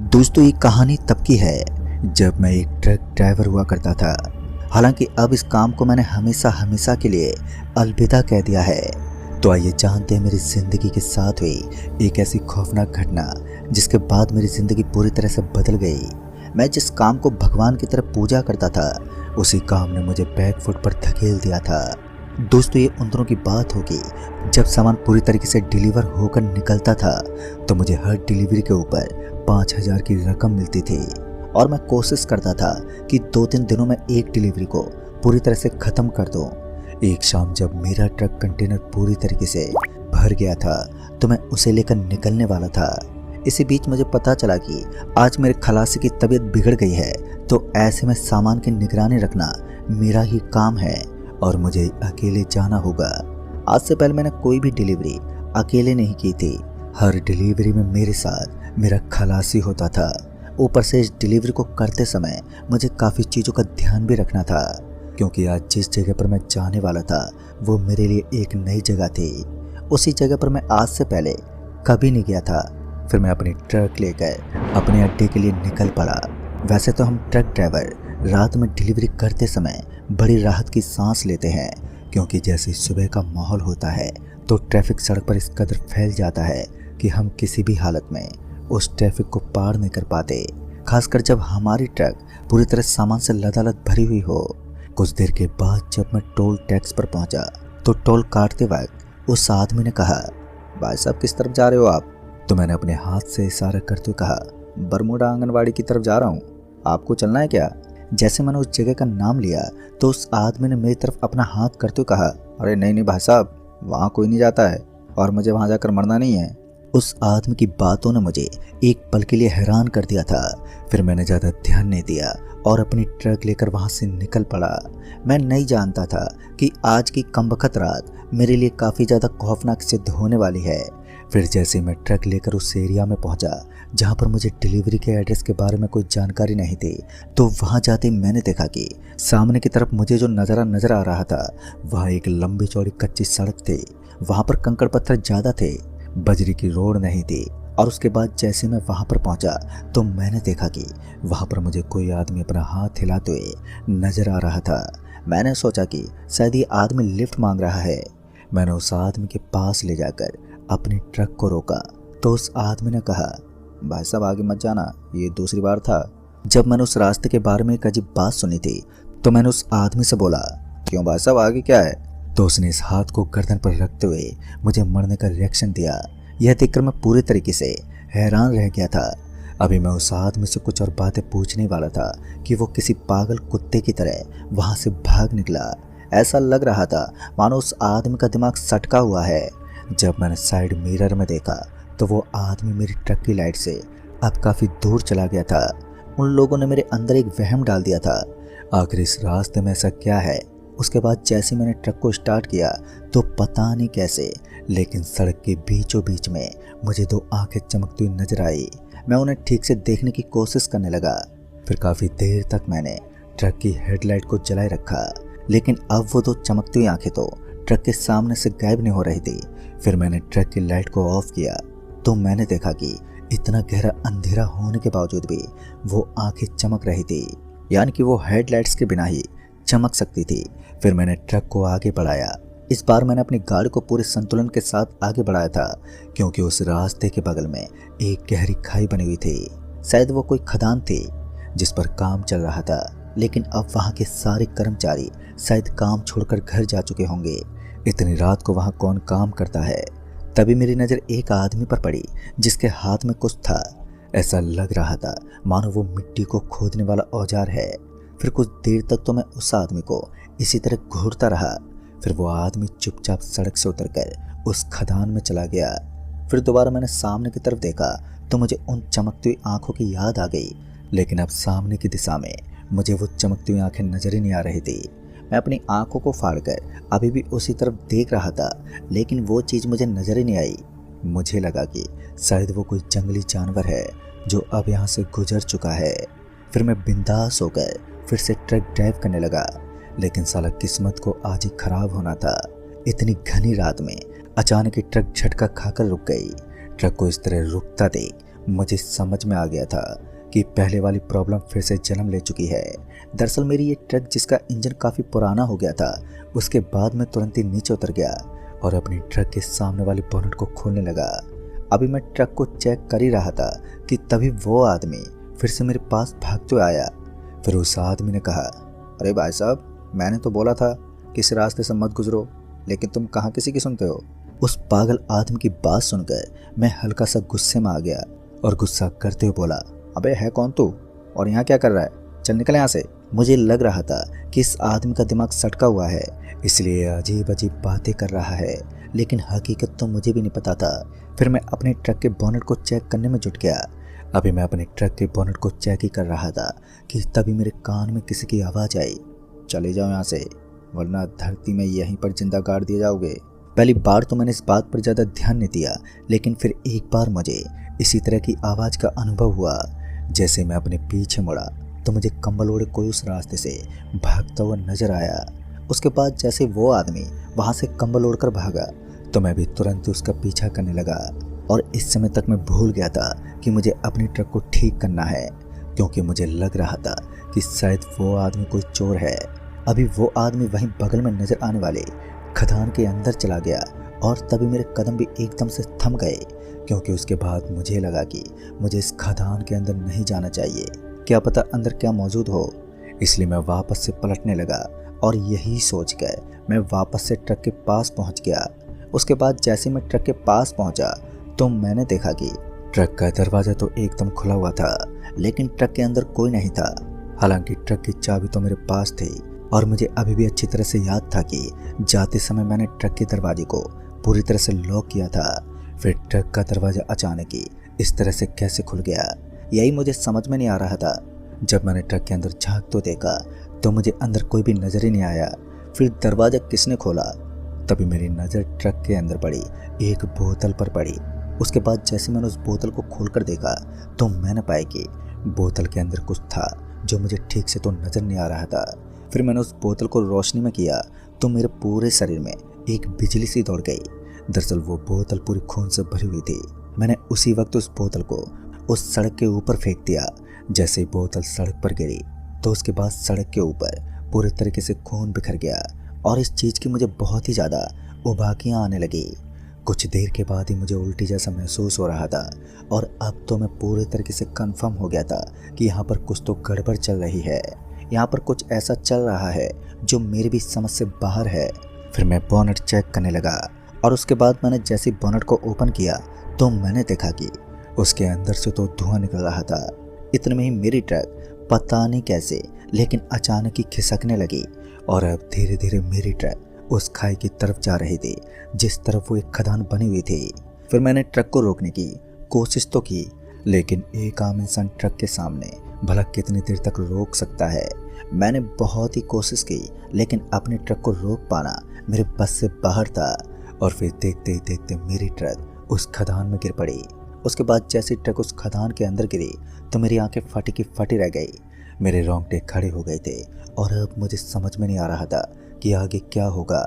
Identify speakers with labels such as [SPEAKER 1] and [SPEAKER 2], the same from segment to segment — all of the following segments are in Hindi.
[SPEAKER 1] दोस्तों ये कहानी तब की है जब मैं एक ट्रक ड्राइवर हुआ करता था। हालांकि अब इस काम को मैंने हमेशा हमेशा के लिए अलविदा कह दिया है। तो आइए जानते हैं मेरी ज़िंदगी के साथ हुई एक ऐसी खौफनाक घटना जिसके बाद मेरी ज़िंदगी पूरी तरह से बदल गई। मैं जिस काम को भगवान की तरह पूजा करता था उसी काम ने मुझे बैक फुट पर धकेल दिया था। दोस्तों ये उन दिनों की बात होगी जब सामान पूरी तरीके से डिलीवर होकर निकलता था तो मुझे हर डिलीवरी के ऊपर 5,000 की रकम मिलती थी और मैं कोशिश करता था कि 2-3 दिनों में एक डिलीवरी को पूरी तरह से ख़त्म कर दूं। एक शाम जब मेरा ट्रक कंटेनर पूरी तरीके से भर गया था तो मैं उसे लेकर निकलने वाला था। इसी बीच मुझे पता चला कि आज मेरे खलासी की तबीयत बिगड़ गई है, तो ऐसे में सामान की निगरानी रखना मेरा ही काम है और मुझे अकेले जाना होगा। आज से पहले मैंने कोई भी डिलीवरी अकेले नहीं की थी। हर डिलीवरी में मेरे साथ मेरा खलासी होता था। ऊपर से इस डिलीवरी को करते समय मुझे काफ़ी चीज़ों का ध्यान भी रखना था, क्योंकि आज जिस जगह पर मैं जाने वाला था वो मेरे लिए एक नई जगह थी। उसी जगह पर मैं आज से पहले कभी नहीं गया था। फिर मैं अपनी ट्रक लेकर अपने अड्डे के लिए निकल पड़ा। वैसे तो हम ट्रक ड्राइवर रात में डिलीवरी करते समय बड़ी राहत की सांस लेते हैं, क्योंकि जैसे सुबह का माहौल होता है तो ट्रैफिक सड़क पर इस कदर फैल जाता है कि हम किसी भी हालत में उस ट्रैफिक को पार नहीं कर पाते, खासकर जब हमारी ट्रक पूरी तरह सामान से लदालद भरी हुई हो। कुछ देर के बाद जब मैं टोल टैक्स पर पहुंचा तो टोल काटते वक्त उस आदमी ने कहा, भाई साहब किस तरफ जा रहे हो आप? तो मैंने अपने हाथ से इशारा करते हुए कहा, बरमूडा आंगनवाड़ी की तरफ जा रहा हूँ, आपको चलना है क्या? जैसे मैंने उस जगह का नाम लिया तो उस आदमी ने मेरी तरफ अपना हाथ करते हुए कहा, अरे नहीं नहीं भाई साहब, वहाँ कोई नहीं जाता है और मुझे वहाँ जाकर मरना नहीं है। उस आदमी की बातों ने मुझे एक पल के लिए हैरान कर दिया था। फिर मैंने ज़्यादा ध्यान नहीं दिया और अपनी ट्रक लेकर वहाँ से निकल पड़ा। मैं नहीं जानता था कि आज की कमबख्त रात मेरे लिए काफ़ी ज़्यादा खौफनाक सिद्ध होने वाली है। फिर जैसे मैं ट्रक लेकर उस एरिया में पहुंचा जहां पर मुझे डिलीवरी के एड्रेस के बारे में कोई जानकारी नहीं थी, तो वहां जाते ही मैंने देखा कि सामने की तरफ मुझे जो नज़ारा नज़र आ रहा था वह एक लंबी चौड़ी कच्ची सड़क थी। वहां पर कंकड़ पत्थर ज़्यादा थे, बजरी की रोड नहीं थी। और उसके बाद जैसे मैं वहां पर पहुंचा तो मैंने देखा कि वहां पर मुझे कोई आदमी अपना हाथ हिलाते हुए नज़र आ रहा था। मैंने सोचा कि शायद ये आदमी लिफ्ट मांग रहा है। मैंने उस आदमी के पास ले जाकर अपनी ट्रक को रोका तो उस आदमी ने कहा, भाई साहब आगे मत जाना, ये दूसरी बार था। जब मैंने उस रास्ते के बारे में एक अजीब बात सुनी थी तो मैंने उस आदमी से बोला, क्यों भाई साहब आगे क्या है? तो उसने इस हाथ को गर्दन पर रखते हुए मुझे मरने का रिएक्शन दिया। यह देखकर मैं पूरी तरीके से हैरान रह गया था। अभी मैं उस आदमी से कुछ और बातें पूछने वाला था कि वो किसी पागल कुत्ते की तरह वहाँ से भाग निकला। ऐसा लग रहा था मानो उस आदमी का दिमाग सटका हुआ है। जब मैंने साइड मिरर में देखा तो वो आदमी मेरी ट्रक की लाइट से अब काफ़ी दूर चला गया था। उन लोगों ने मेरे अंदर एक वहम डाल दिया था, आखिर इस रास्ते में ऐसा क्या है। उसके बाद जैसे मैंने ट्रक को स्टार्ट किया तो पता नहीं कैसे लेकिन सड़क के बीचों बीच में मुझे 2 आंखें चमकती हुई नजर आई। मैं उन्हें ठीक से देखने की कोशिश करने लगा। फिर काफ़ी देर तक मैंने ट्रक की हेडलाइट को जलाए रखा, लेकिन अब वो 2 चमकती हुई आंखें तो ट्रक के सामने से गायब नहीं हो रही थी। फिर मैंने ट्रक की लाइट को ऑफ किया तो मैंने देखा कि इतना गहरा अंधेरा होने के बावजूद भी वो आंखें चमक रही थी, यानी कि वो हेडलाइट्स के बिना ही चमक सकती थी। फिर मैंने ट्रक को आगे बढ़ाया। इस बार मैंने अपनी गाड़ी को पूरे संतुलन के साथ आगे बढ़ाया था, क्योंकि उस रास्ते के बगल में एक गहरी खाई बनी हुई थी। शायद वो कोई खदान थी जिस पर काम चल रहा था, लेकिन अब वहाँ के सारे कर्मचारी शायद काम छोड़कर घर जा चुके होंगे। इतनी रात को वहाँ कौन काम करता है? तभी मेरी नज़र एक आदमी पर पड़ी जिसके हाथ में कुछ था। ऐसा लग रहा था मानो वो मिट्टी को खोदने वाला औजार है। फिर कुछ देर तक तो मैं उस आदमी को इसी तरह घूरता रहा। फिर वो आदमी चुपचाप सड़क से उतरकर उस खदान में चला गया। फिर दोबारा मैंने सामने की तरफ देखा तो मुझे उन चमकती हुई आंखों की याद आ गई, लेकिन अब सामने की दिशा में मुझे वो चमकती हुई आंखें नजर ही नहीं आ रही थी। मैं अपनी आंखों को फाड़कर अभी भी उसी तरफ देख रहा था, लेकिन वो चीज़ मुझे नजर ही नहीं आई। मुझे लगा कि शायद वो कोई जंगली जानवर है जो अब यहाँ से गुजर चुका है। फिर मैं बिंदास होकर फिर से ट्रक ड्राइव करने लगा, लेकिन साला किस्मत को आज ही खराब होना था। इतनी घनी रात में अचानक ही ट्रक झटका खाकर रुक गई। ट्रक को इस तरह रुकता देख मुझे समझ में आ गया था कि पहले वाली प्रॉब्लम फिर से जन्म ले चुकी है। दरअसल मेरी ये ट्रक जिसका इंजन काफ़ी पुराना हो गया था, उसके बाद मैं तुरंत ही नीचे उतर गया और अपनी ट्रक के सामने वाली बोनट को खोलने लगा। अभी मैं ट्रक को चेक कर ही रहा था कि तभी वो आदमी फिर से मेरे पास भागते आया। फिर उस आदमी ने कहा, अरे भाई साहब, मैंने तो बोला था कि इस रास्ते से मत गुजरो, लेकिन तुम कहाँ किसी की सुनते हो। उस पागल आदमी की बात सुनकर मैं हल्का सा गुस्से में आ गया और गुस्सा करते हुए बोला, अबे है कौन तू और यहाँ क्या कर रहा है, चल निकल यहाँ से। मुझे लग रहा था कि इस आदमी का दिमाग सटका हुआ है, इसलिए अजीब अजीब बातें कर रहा है, लेकिन हकीकत तो मुझे भी नहीं पता था। फिर मैं अपने ट्रक के बोनट को चेक करने में जुट गया। अभी मैं अपने ट्रक के बोनट को चेक ही कर रहा था कि तभी मेरे कान में किसी की आवाज़ आई, चले जाओ यहाँ से, वरना धरती में यहीं पर जिंदा गाड़ दिए जाओगे। पहली बार तो मैंने इस बात पर ज़्यादा ध्यान नहीं दिया, लेकिन फिर एक बार मुझे इसी तरह की आवाज़ का अनुभव हुआ। जैसे मैं अपने पीछे मुड़ा तो मुझे कंबल ओढ़े कोई उस रास्ते से भागता हुआ नजर आया। उसके बाद जैसे वो आदमी वहाँ से कंबल ओढ़कर भागा तो मैं भी तुरंत उसका पीछा करने लगा। और इस समय तक मैं भूल गया था कि मुझे अपनी ट्रक को ठीक करना है, क्योंकि मुझे लग रहा था कि शायद वो आदमी कोई चोर है। अभी वो आदमी वहीं बगल में नजर आने वाले खदान के अंदर चला गया और तभी मेरे कदम भी एकदम से थम गए, क्योंकि उसके बाद मुझे लगा कि मुझे इस खदान के अंदर नहीं जाना चाहिए, क्या पता अंदर क्या मौजूद हो। इसलिए मैं वापस से पलटने लगा और यही सोचकर मैं वापस से ट्रक के पास पहुंच गया। उसके बाद जैसे मैं ट्रक के पास पहुंचा तो मैंने देखा कि ट्रक का दरवाज़ा तो एकदम खुला हुआ था, लेकिन ट्रक के अंदर कोई नहीं था। हालांकि ट्रक की चाबी तो मेरे पास थी और मुझे अभी भी अच्छी तरह से याद था कि जाते समय मैंने ट्रक के दरवाजे को पूरी तरह से लॉक किया था। फिर ट्रक का दरवाज़ा अचानक ही इस तरह से कैसे खुल गया, यही मुझे समझ में नहीं आ रहा था। जब मैंने ट्रक के अंदर झांक तो देखा तो मुझे अंदर कोई भी नज़र ही नहीं आया। फिर दरवाज़ा किसने खोला, तभी मेरी नज़र ट्रक के अंदर पड़ी एक बोतल पर पड़ी। उसके बाद जैसे मैंने उस बोतल को खोलकर देखा तो मैंने पाया कि बोतल के अंदर कुछ था जो मुझे ठीक से तो नज़र नहीं आ रहा था। फिर मैंने उस बोतल को रोशनी में किया तो मेरे पूरे शरीर में एक बिजली सी दौड़ गई। दरअसल वो बोतल पूरी खून से भरी हुई थी। मैंने उसी वक्त उस बोतल को उस सड़क के ऊपर फेंक दिया। जैसे ही बोतल सड़क पर गिरी तो उसके बाद सड़क के ऊपर पूरे तरीके से खून बिखर गया और इस चीज़ की मुझे बहुत ही ज़्यादा उबाकियाँ आने लगी। कुछ देर के बाद ही मुझे उल्टी जैसा महसूस हो रहा था और अब तो मैं पूरे तरीके से कंफर्म हो गया था कि यहाँ पर कुछ तो गड़बड़ चल रही है, यहाँ पर कुछ ऐसा चल रहा है जो मेरी भी समझ से बाहर है। फिर मैं बोनट चेक करने लगा और उसके बाद मैंने जैसे बोनट को ओपन किया तो मैंने देखा कि उसके अंदर से तो धुआं निकल रहा था। इतने में ही मेरी ट्रक पता नहीं कैसे लेकिन अचानक ही खिसकने लगी और अब धीरे धीरे मेरी ट्रक उस खाई की तरफ जा रही थी जिस तरफ वो एक खदान बनी हुई थी। फिर मैंने ट्रक को रोकने की कोशिश तो की, लेकिन एक आम इंसान ट्रक के सामने भला कितनी देर तक रोक सकता है। मैंने बहुत ही कोशिश की, लेकिन अपने ट्रक को रोक पाना मेरे बस से बाहर था। और फिर देखते ही देखते मेरी ट्रक उस खदान में गिर पड़ी। उसके बाद जैसे ट्रक उस खदान के अंदर गिरी तो मेरी आंखें फटी की फटी रह गई, मेरे रोंगटे खड़े हो गए थे और अब मुझे समझ में नहीं आ रहा था कि आगे क्या होगा।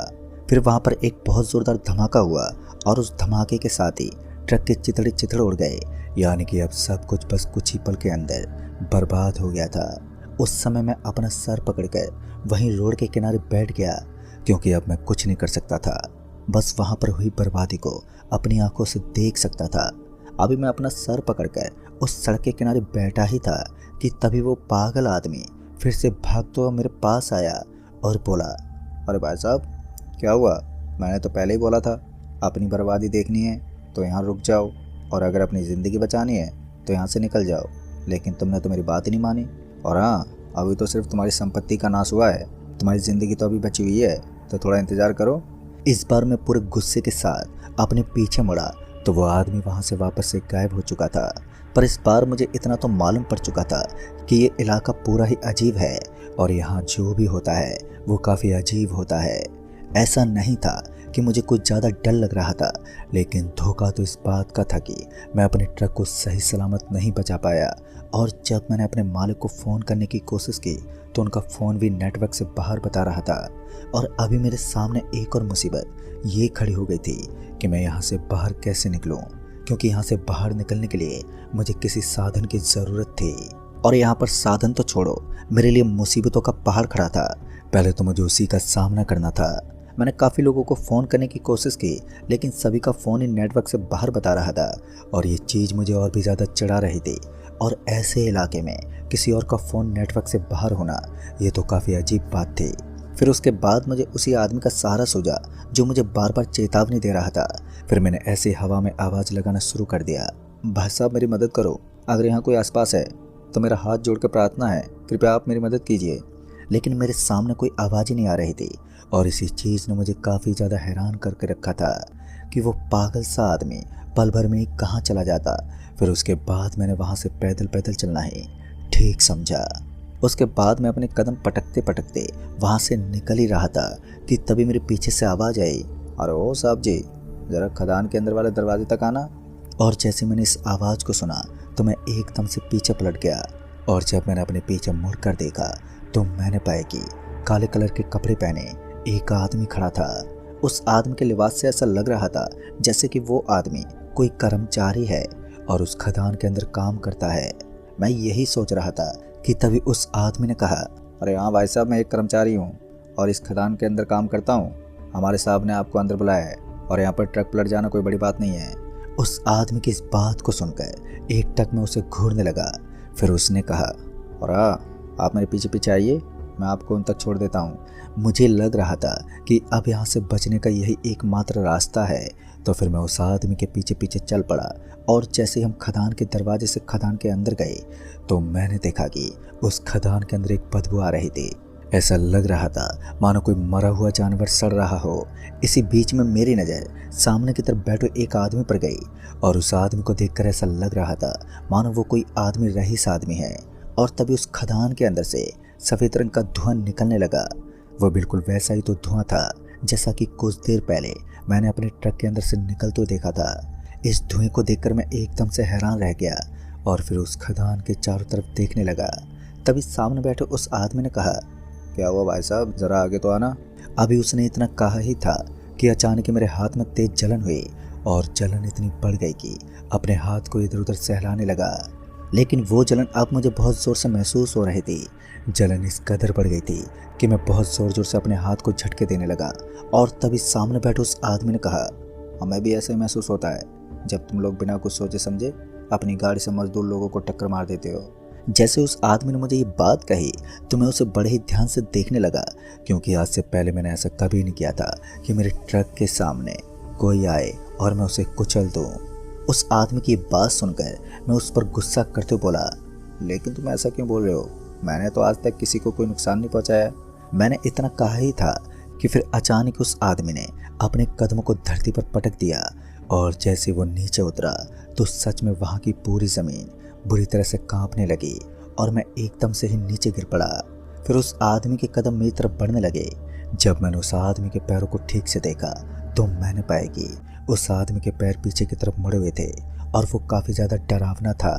[SPEAKER 1] फिर वहाँ पर एक बहुत ज़ोरदार धमाका हुआ और उस धमाके के साथ ही ट्रक के चिथड़े चिथड़ उड़ गए, यानी कि अब सब कुछ बस कुछ ही पल के अंदर बर्बाद हो गया था। उस समय मैं अपना सर पकड़कर वहीं रोड के किनारे बैठ गया, क्योंकि अब मैं कुछ नहीं कर सकता था, बस वहाँ पर हुई बर्बादी को अपनी आंखों से देख सकता था। अभी मैं अपना सर पकड़कर उस सड़क के किनारे बैठा ही था कि तभी वो पागल आदमी फिर से भागते हुए मेरे पास आया और बोला, अरे भाई साहब क्या हुआ, मैंने तो पहले ही बोला था अपनी बर्बादी देखनी है तो यहाँ रुक जाओ और अगर अपनी ज़िंदगी बचानी है तो यहाँ से निकल जाओ, लेकिन तुमने तो मेरी बात ही नहीं मानी। और हाँ, अभी तो सिर्फ तुम्हारी संपत्ति का नाश हुआ है, तुम्हारी ज़िंदगी तो अभी बची हुई है, तो थोड़ा इंतज़ार करो। इस बार मैं पूरे गुस्से के साथ अपने पीछे मुड़ा तो वो आदमी वहाँ से वापस से गायब हो चुका था। पर इस बार मुझे इतना तो मालूम पड़ चुका था कि ये इलाका पूरा ही अजीब है और यहाँ जो भी होता है वो काफ़ी अजीब होता है। ऐसा नहीं था कि मुझे कुछ ज़्यादा डर लग रहा था, लेकिन धोखा तो इस बात का था कि मैं अपने ट्रक को सही सलामत नहीं बचा पाया। और जब मैंने अपने मालिक को फ़ोन करने की कोशिश की तो उनका फ़ोन भी नेटवर्क से बाहर बता रहा था। और अभी मेरे सामने एक और मुसीबत ये खड़ी हो गई थी कि मैं यहाँ से बाहर कैसे निकलूँ, क्योंकि यहाँ से बाहर निकलने के लिए मुझे किसी साधन की ज़रूरत थी। और यहाँ पर साधन तो छोड़ो, मेरे लिए मुसीबतों का पहाड़ खड़ा था। पहले तो मुझे उसी का सामना करना था। मैंने काफ़ी लोगों को फ़ोन करने की कोशिश की, लेकिन सभी का फ़ोन ही नेटवर्क से बाहर बता रहा था और ये चीज़ मुझे और भी ज़्यादा चिढ़ा रही थी। और ऐसे इलाके में किसी और का फ़ोन नेटवर्क से बाहर होना, ये तो काफ़ी अजीब बात थी। फिर उसके बाद मुझे उसी आदमी का सहारा सूझा जो मुझे बार बार चेतावनी दे रहा था। फिर मैंने ऐसे हवा में आवाज़ लगाना शुरू कर दिया, भाई साहब मेरी मदद करो, अगर यहाँ कोई आसपास है तो मेरा हाथ जोड़ कर प्रार्थना है, कृपया आप मेरी मदद कीजिए। लेकिन मेरे सामने कोई आवाज़ ही नहीं आ रही थी और इसी चीज़ ने मुझे काफ़ी ज़्यादा हैरान करके रखा था कि वो पागल सा आदमी पल भर में ही कहाँ चला जाता। फिर उसके बाद मैंने वहाँ से पैदल पैदल चलना ही ठीक समझा। उसके बाद मैं अपने कदम पटकते पटकते वहाँ से निकल ही रहा था कि तभी मेरे पीछे से आवाज़ आई, अरे ओ साहब जी, ज़रा खदान के अंदर वाले दरवाजे तक आना। और जैसे मैंने इस आवाज़ को सुना तो मैं एकदम से पीछे पलट गया और जब मैंने अपने पीछे मुड़ कर देखा तो मैंने पाया कि काले कलर के कपड़े पहने एक आदमी खड़ा था। उस आदमी के लिबास से ऐसा लग रहा था जैसे कि वो आदमी कोई कर्मचारी है और उस खदान के अंदर काम करता है। मैं यही सोच रहा था कि तभी उस आदमी ने कहा, अरे हाँ भाई साहब, मैं एक कर्मचारी हूँ और इस खदान के अंदर काम करता हूँ। हमारे साहब ने आपको अंदर बुलाया है और यहाँ पर ट्रक पलट जाना कोई बड़ी बात नहीं है। उस आदमी की इस बात को सुनकर एक टक में उसे घूरने लगा। फिर उसने कहा, और आप मेरे पीछे पीछे आइए, मैं आपको उन तक छोड़ देता हूँ। मुझे लग रहा था कि अब यहाँ से बचने का यही एकमात्र रास्ता है, तो फिर मैं उस आदमी के पीछे पीछे चल पड़ा। और जैसे ही हम खदान के दरवाजे से खदान के अंदर गए तो मैंने देखा कि उस खदान के अंदर एक बदबू आ रही थी। ऐसा लग रहा था मानो कोई मरा हुआ जानवर सड़ रहा हो। इसी बीच में मेरी नज़र सामने की तरफ बैठे एक आदमी पर गई और उस आदमी को देखकर ऐसा लग रहा था मानो वो कोई आदमी रईस आदमी है। और तभी उस खदान के अंदर से सफ़ेद रंग का धुआं निकलने लगा। वो बिल्कुल वैसा ही तो धुआं था जैसा कि कुछ देर पहले मैंने अपने ट्रक के अंदर से निकलते हुए देखा था। इस धुएं को देखकर मैं एकदम से हैरान रह गया और फिर उस खदान के चारों तरफ देखने लगा। तभी सामने बैठे उस आदमी ने कहा, क्या हुआ भाई साहब, ज़रा आगे तो आना। अभी उसने इतना कहा ही था कि अचानक ही मेरे हाथ में तेज जलन हुई और जलन इतनी बढ़ गई कि अपने हाथ को इधर उधर सहलाने लगा। लेकिन वो जलन अब मुझे बहुत ज़ोर से महसूस हो रही थी। जलन इस कदर बढ़ गई थी कि मैं बहुत ज़ोर ज़ोर से अपने हाथ को झटके देने लगा। और तभी सामने बैठे उस आदमी ने कहा, हमें भी ऐसा ही महसूस होता है जब तुम लोग बिना कुछ सोचे समझे अपनी गाड़ी से मजदूर लोगों को टक्कर मार देते हो। जैसे उस आदमी ने मुझे ये बात कही तो मैं उसे बड़े ही ध्यान से देखने लगा, क्योंकि आज से पहले मैंने ऐसा कभी नहीं किया था कि मेरे ट्रक के सामने कोई आए और मैं उसे कुचल दूँ। उस आदमी की बात सुनकर मैं उस पर गुस्सा करते बोला, लेकिन तुम ऐसा क्यों बोल रहे हो, मैंने तो आज तक किसी को कोई नुकसान नहीं पहुंचाया। मैंने इतना कहा ही था कि फिर अचानक उस आदमी ने अपने कदमों को धरती पर पटक दिया और जैसे वो नीचे उतरा तो सच में वहाँ की पूरी ज़मीन बुरी तरह से कांपने लगी और मैं एकदम से ही नीचे गिर पड़ा। फिर उस आदमी के कदम मेरी तरफ बढ़ने लगे। जब मैंने उस आदमी के पैरों को ठीक से देखा तो मैंने पाया कि उस आदमी के पैर पीछे की तरफ मुड़े हुए थे और वो काफ़ी ज़्यादा डरावना था।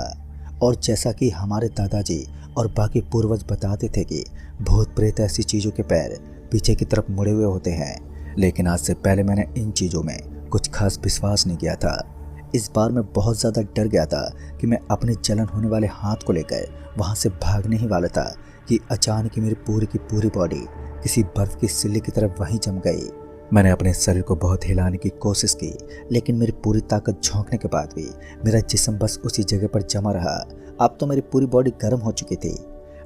[SPEAKER 1] और जैसा कि हमारे दादाजी और बाकी पूर्वज बताते थे कि भूत प्रेत ऐसी चीज़ों के पैर पीछे की तरफ मुड़े हुए होते हैं, लेकिन आज से पहले मैंने इन चीज़ों में कुछ खास विश्वास नहीं किया था। इस बार मैं बहुत ज़्यादा डर गया था कि मैं अपने जलन होने वाले हाथ को लेकर वहाँ से भागने ही वाला था कि अचानक ही मेरी पूरी की पूरी बॉडी किसी बर्फ़ की सिल्ली की तरफ वहीं जम गई। मैंने अपने शरीर को बहुत हिलाने की कोशिश की, लेकिन मेरी पूरी ताकत झोंकने के बाद भी मेरा जिस्म बस उसी जगह पर जमा रहा। अब तो मेरी पूरी बॉडी गर्म हो चुकी थी।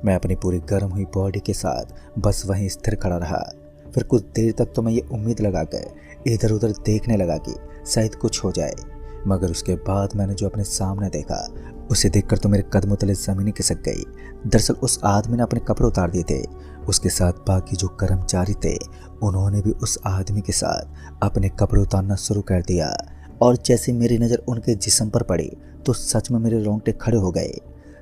[SPEAKER 1] मैं अपनी पूरी गर्म हुई बॉडी के साथ बस वहीं स्थिर खड़ा रहा। फिर कुछ देर तक तो मैं ये उम्मीद लगाकर इधर उधर देखने लगा कि शायद कुछ हो जाए, मगर उसके बाद मैंने जो अपने सामने देखा उसे देखकर तो मेरे कदमों तले ज़मीन खिसक गई। दरअसल उस आदमी ने अपने कपड़े उतार दिए थे। उसके साथ बाकी जो कर्मचारी थे उन्होंने भी उस आदमी के साथ अपने कपड़े उतारना शुरू कर दिया। और जैसे मेरी नज़र उनके जिस्म पर पड़ी तो सच में मेरे रोंगटे खड़े हो गए।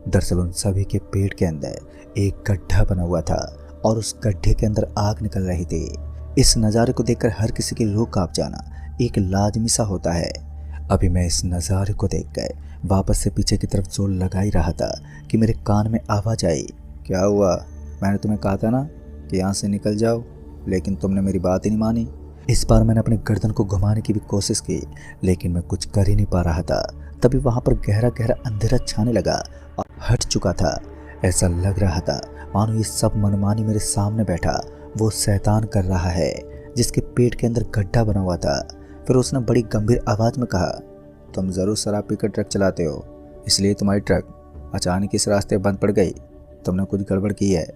[SPEAKER 1] दरअसल उन सभी के पेट के अंदर एक गड्ढा बना हुआ था और उस गड्ढे के अंदर आग निकल रही थी। इस नज़ारे को देखकर हर किसी की रूह कांप जाना एक लाजमी सा होता है। अभी मैं इस नज़ारे को देखकर वापस से पीछे की तरफ जोर लगा ही रहा था कि मेरे कान में आवाज़ आई, क्या हुआ, मैंने तुम्हें कहा था ना कि यहाँ से निकल जाओ, लेकिन तुमने मेरी बात ही नहीं मानी। इस बार मैंने अपनी गर्दन को घुमाने की भी कोशिश की, लेकिन मैं कुछ कर ही नहीं पा रहा था। तभी वहां पर गहरा गहरा अंधेरा छाने लगा और हट चुका था। ऐसा लग रहा था मानो ये सब मनमानी मेरे सामने बैठा वो शैतान कर रहा है, जिसके पेट के अंदर गड्ढा बना हुआ था। फिर उसने बड़ी गंभीर आवाज में कहा, तुम जरूर शराब पीकर ट्रक चलाते हो, इसलिए तुम्हारी ट्रक अचानक इस रास्ते बंद पड़ गई। तुमने कुछ गड़बड़ की है।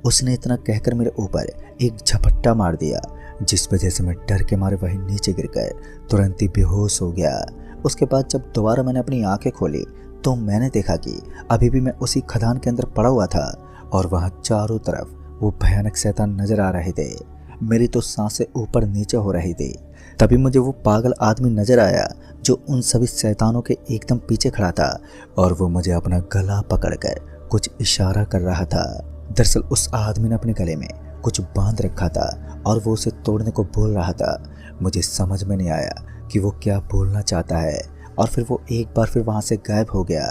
[SPEAKER 1] उसने इतना कहकर मेरे ऊपर एक झपट्टा मार दिया, जिस वजह से मैं डर के मारे वहीं नीचे गिरकर तुरंत ही बेहोश हो गया। उसके बाद जब दोबारा मैंने अपनी आंखें खोली तो मैंने देखा कि अभी भी मैं उसी खदान के अंदर पड़ा हुआ था और वहां चारों तरफ वो भयानक शैतान नजर आ रहे थे। मेरी तो सांसें ऊपर नीचे हो रही थी। तभी मुझे वो पागल आदमी नजर आया जो उन सभी शैतानों के एकदम पीछे खड़ा था और वो मुझे अपना गला पकड़कर कुछ इशारा कर रहा था। दरअसल उस आदमी ने अपने गले में कुछ बांध रखा था और वो उसे तोड़ने को बोल रहा था। मुझे समझ में नहीं आया कि वो क्या बोलना चाहता है और फिर वो एक बार फिर वहां से गायब हो गया।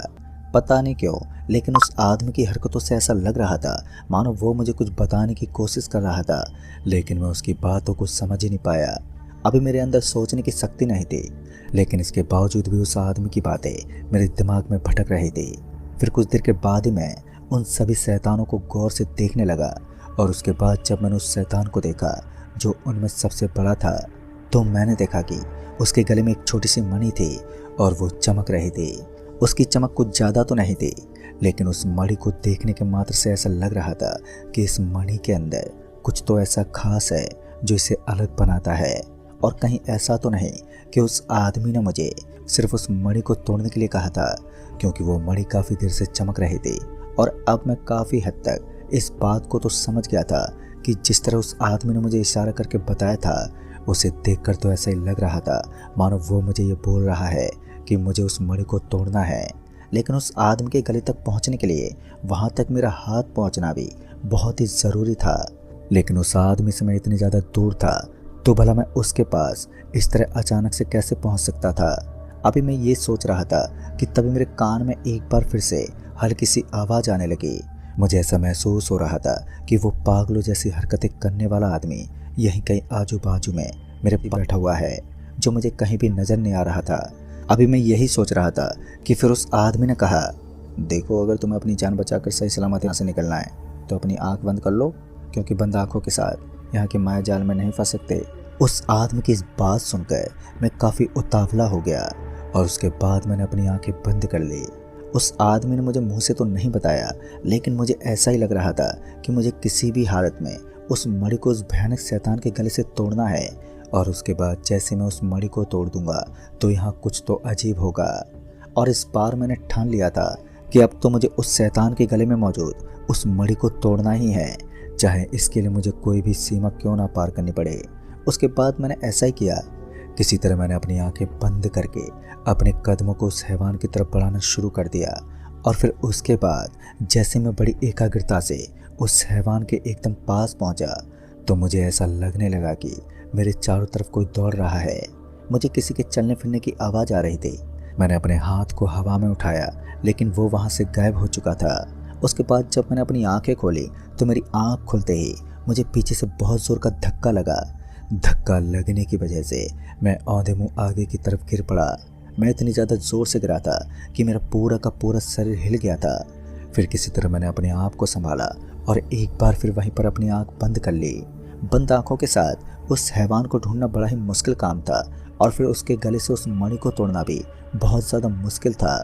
[SPEAKER 1] पता नहीं क्यों, लेकिन उस आदमी की हरकतों से ऐसा लग रहा था मानो वो मुझे कुछ बताने की कोशिश कर रहा था, लेकिन मैं उसकी बातों को समझ ही नहीं पाया। अभी मेरे अंदर सोचने की शक्ति नहीं थी, लेकिन इसके बावजूद भी उस आदमी की बातें मेरे दिमाग में भटक रही थी। फिर कुछ देर के बाद ही मैं उन सभी शैतानों को गौर से देखने लगा और उसके बाद जब मैंने उस शैतान को देखा जो उनमें सबसे बड़ा था, तो मैंने देखा कि उसके गले में एक छोटी सी मणि थी और वो चमक रही थी। उसकी चमक कुछ ज़्यादा तो नहीं थी, लेकिन उस मणि को देखने के मात्र से ऐसा लग रहा था कि इस मणि के अंदर कुछ तो ऐसा खास है जो इसे अलग बनाता है। और कहीं ऐसा तो नहीं कि उस आदमी ने मुझे सिर्फ उस मणि को तोड़ने के लिए कहा था, क्योंकि वो मणि काफ़ी देर से चमक रही थी और अब मैं काफ़ी हद तक इस बात को तो समझ गया था कि जिस तरह उस आदमी ने मुझे इशारा करके बताया था, उसे देखकर तो ऐसा ही लग रहा था मानो वो मुझे ये बोल रहा है कि मुझे उस मणि को तोड़ना है। लेकिन उस आदमी के गले तक पहुंचने के लिए वहां तक मेरा हाथ पहुंचना भी बहुत ही ज़रूरी था। लेकिन उस आदमी से मैं इतनी ज़्यादा दूर था, तो भला मैं उसके पास इस तरह अचानक से कैसे पहुंच सकता था। अभी मैं ये सोच रहा था कि तभी मेरे कान में एक बार फिर से हल्की सी आवाज़ आने लगी। मुझे ऐसा महसूस हो रहा था कि वो पागलों जैसी हरकतें करने वाला आदमी यहीं कहीं आजू बाजू में मेरे बैठा हुआ है, जो मुझे कहीं भी नज़र नहीं आ रहा था। अभी मैं यही सोच रहा था कि फिर उस आदमी ने कहा, देखो अगर तुम्हें अपनी जान बचाकर सही सलामत यहाँ से निकलना है तो अपनी आंख बंद कर लो, क्योंकि बंद आंखों के साथ यहाँ के माया जाल में नहीं फंस सकते। उस आदमी की इस बात सुनकर मैं काफ़ी उतावला हो गया और उसके बाद मैंने अपनी आंखें बंद कर ली। उस आदमी ने मुझे मुंह से तो नहीं बताया, लेकिन मुझे ऐसा ही लग रहा था कि मुझे किसी भी हालत में उस मणि को उस भयानक शैतान के गले से तोड़ना है और उसके बाद जैसे मैं उस मणि को तोड़ दूंगा तो यहाँ कुछ तो अजीब होगा। और इस बार मैंने ठान लिया था कि अब तो मुझे उस शैतान के गले में मौजूद उस मणि को तोड़ना ही है, चाहे इसके लिए मुझे कोई भी सीमा क्यों ना पार करनी पड़े। उसके बाद मैंने ऐसा ही किया। किसी तरह मैंने अपनी आंखें बंद करके अपने कदमों को उस हैवान की तरफ बढ़ाना शुरू कर दिया और फिर उसके बाद जैसे मैं बड़ी एकाग्रता से उस हैवान के एकदम पास पहुंचा तो मुझे ऐसा लगने लगा कि मेरे चारों तरफ कोई दौड़ रहा है। मुझे किसी के चलने फिरने की आवाज़ आ रही थी। मैंने अपने हाथ को हवा में उठाया, लेकिन वो वहाँ से गायब हो चुका था। उसके बाद जब मैंने अपनी आंखें खोली तो मेरी आंख खुलते ही मुझे पीछे से बहुत ज़ोर का धक्का लगा। धक्का लगने की वजह से मैं औंधे मुँह आगे की तरफ गिर पड़ा। मैं इतनी ज़्यादा ज़ोर से गिरा था कि मेरा पूरा का पूरा शरीर हिल गया था। फिर किसी तरह मैंने अपने आप को संभाला और एक बार फिर वहीं पर अपनी आंख बंद कर ली। बंद आंखों के साथ उस हैवान को ढूंढना बड़ा ही मुश्किल काम था और फिर उसके गले से उस मणि को तोड़ना भी बहुत ज़्यादा मुश्किल था।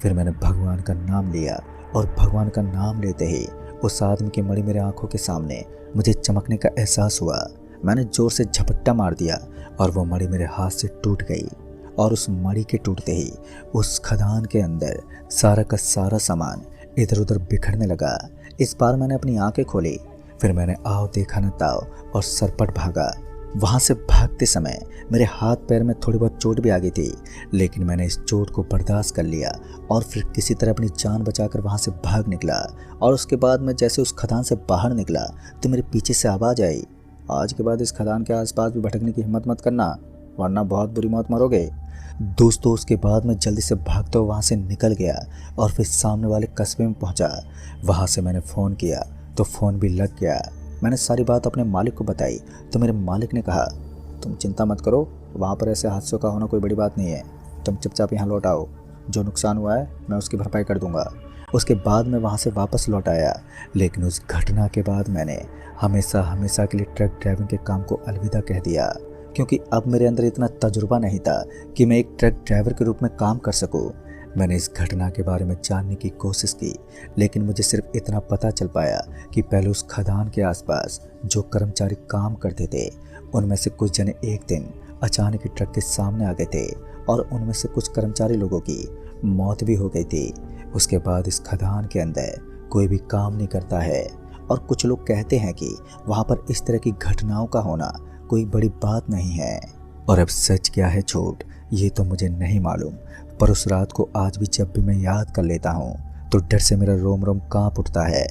[SPEAKER 1] फिर मैंने भगवान का नाम लिया और भगवान का नाम लेते ही उस आदमी की मणि मेरे आंखों के सामने मुझे चमकने का एहसास हुआ। मैंने जोर से झपट्टा मार दिया और वो मणि मेरे हाथ से टूट गई और उस मणि के टूटते ही उस खदान के अंदर सारा का सारा सामान इधर उधर बिखरने लगा। इस बार मैंने अपनी आंखें खोली। फिर मैंने आओ देखा न ताओ और सरपट भागा। वहाँ से भागते समय मेरे हाथ पैर में थोड़ी बहुत चोट भी आ गई थी, लेकिन मैंने इस चोट को बर्दाश्त कर लिया और फिर किसी तरह अपनी जान बचाकर वहाँ से भाग निकला। और उसके बाद मैं जैसे उस खदान से बाहर निकला तो मेरे पीछे से आवाज़ आई, आज के बाद इस खदान के आसपास भी भटकने की हिम्मत मत करना, वरना बहुत बुरी मौत मरोगे। दोस्तों उसके बाद मैं जल्दी से भागता हुआ वहाँ से निकल गया और फिर सामने वाले कस्बे में पहुँचा। वहाँ से मैंने फ़ोन किया तो फ़ोन भी लग गया। मैंने सारी बात अपने मालिक को बताई तो मेरे मालिक ने कहा, तुम चिंता मत करो, वहाँ पर ऐसे हादसों का होना कोई बड़ी बात नहीं है। तुम चुपचाप यहाँ लौट आओ, जो नुकसान हुआ है मैं उसकी भरपाई कर दूंगा। उसके बाद मैं वहाँ से वापस लौट आया, लेकिन उस घटना के बाद मैंने हमेशा हमेशा के लिए ट्रक ड्राइविंग के काम को अलविदा कह दिया, क्योंकि अब मेरे अंदर इतना तजुर्बा नहीं था कि मैं एक ट्रक ड्राइवर के रूप में काम कर सकूं। मैंने इस घटना के बारे में जानने की कोशिश की, लेकिन मुझे सिर्फ इतना पता चल पाया कि पहले उस खदान के आसपास जो कर्मचारी काम करते थे उनमें से कुछ जने एक दिन अचानक ही ट्रक के सामने आ गए थे और उनमें से कुछ कर्मचारी लोगों की मौत भी हो गई थी। उसके बाद इस खदान के अंदर कोई भी काम नहीं करता है और कुछ लोग कहते हैं कि वहाँ पर इस तरह की घटनाओं का होना कोई बड़ी बात नहीं है। और अब सच क्या है झूठ ये तो मुझे नहीं मालूम, पर उस रात को आज भी जब भी मैं याद कर लेता हूँ तो डर से मेरा रोम रोम कांप उठता है।